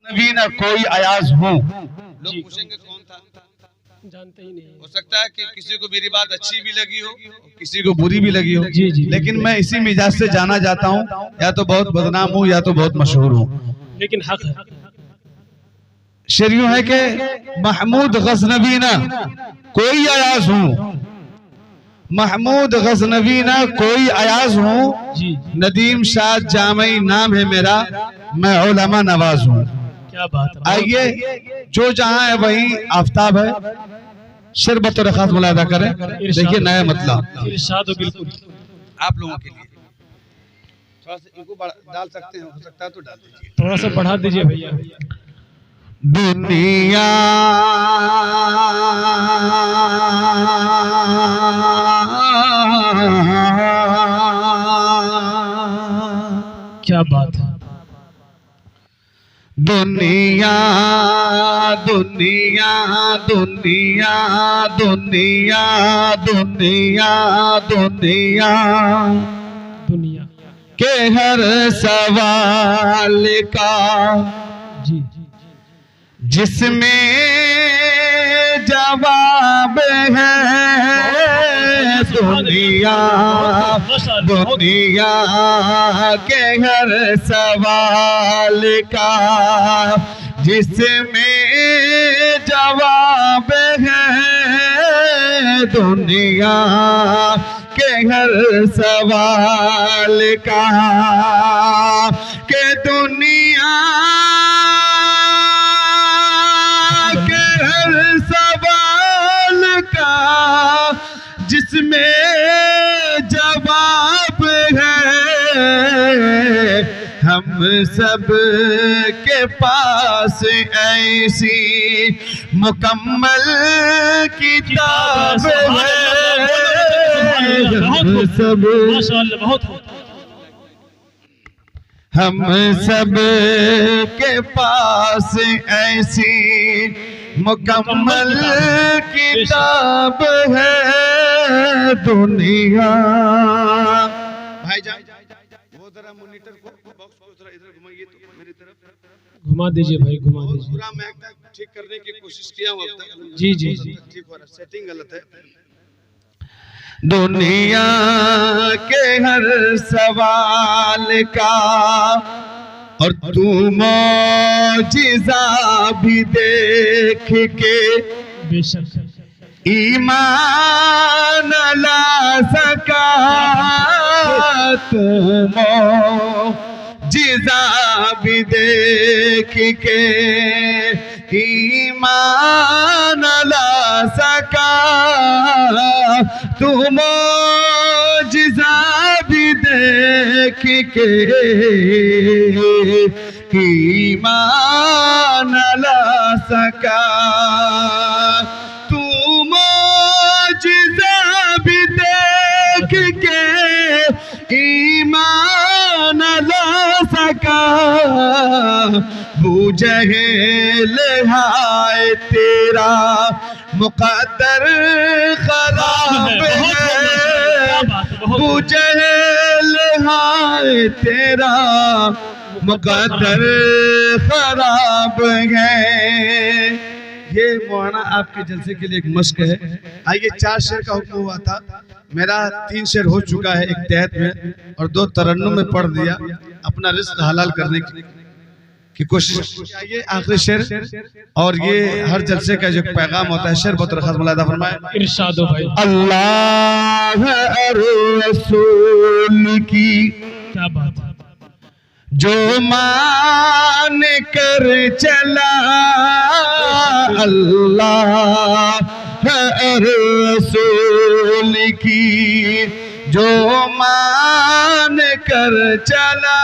नबी न कोई अयाज हूँ। लोग पूछेंगे कौन था, जानते ही नहीं। हो सकता है कि किसी को मेरी बात अच्छी भी लगी हो, किसी को बुरी भी लगी हो। जी जी, लेकिन मैं इसी मिजाज से जाना जाता हूँ, या तो बहुत बदनाम हूँ या तो बहुत मशहूर हूँ। लेकिन हक है, शेर यूं है कि महमूद गज़नवी ना कोई अयाज हूँ, महमूद गज़नवी ना कोई अयाज हूँ, नदीम शाह जामई नाम है मेरा, मैं उलमा नवाज हूँ। क्या बात है। आइए, जो जहां है वही आफ्ताब है। शेर बतौर खास मुलादा करें, देखिए नया मतलब इरशाद हो। बिल्कुल आप लोगों के लिए थोड़ा सा इनको डाल सकते हैं, हो सकता है तो डाल दीजिए, थोड़ा सा बढ़ा दीजिए भैया। दुनिया क्या बात है। दुनिया दुनिया दुनिया दुनिया दुनिया दुनिया दुनिया के हर सवाल का जी जिसमें जवाब है, दुनिया दुनिया के हर सवाल का जिसमें जवाब है, दुनिया के हर सवाल का के दुनिया जिसमें जवाब है, हम सब के पास ऐसी मुकम्मल किताब है, हम सब के पास ऐसी मुकम्मल किताब है, दुनिया। भाईजान वो जरा मॉनिटर को बॉक्स को जरा इधर घुमाइए तो मेरी तरफ घुमा दीजिए भाई, घुमा दीजिए। पूरा मैं ठीक करने की कोशिश किया हूं अब तक। जी जी ठीक हो रहा, सेटिंग गलत है। दुनिया के हर सवाल का और तू मौजिज़ा भी देख के बेशक ईमान ला सका, तू मौजिज़ा भी देख के ईमान ला सका, तू मौजिज़ा भी देख के ईमान ला सका, तू मौजिज़ा भी देख के ईमान ला सका, बू जहल हाय तेरा मुक़द्दर खराब है, बू जहल हाय तेरा मुक़द्दर खराब है। ये मौलाना आपके जलसे के लिए एक मश्क है। आइए, 4 शेर का हुक्म हुआ था, मेरा 3 शेर हो चुका है, एक तहत में और 2 तरन्नुम में पढ़ दिया, अपना रिस्क हलाल करने की कोशिश। आइए आखिरी शेर, और ये हर जलसे का जो पैगाम होता है, शेर बहुत खास मुलादा फरमाए। इरशाद हो भाई। अल्लाह रसूल की क्या बात है। जो मान कर चला, अल्लाह रसूल की जो मान कर चला,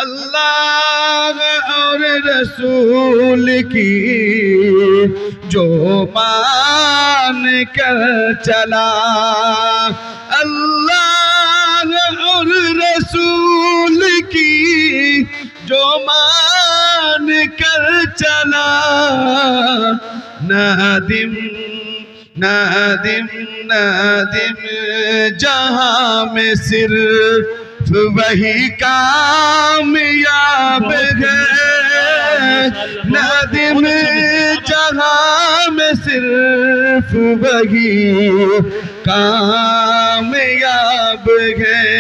अल्लाह और रसूल की जो मान कर चला, अल्लाह और रसूल की जो मान कर चला, नादिम नादिम नादिम जहां में सिर्फ वही कामयाब है। नादिम जहां में सिर्फ वही कामयाब है।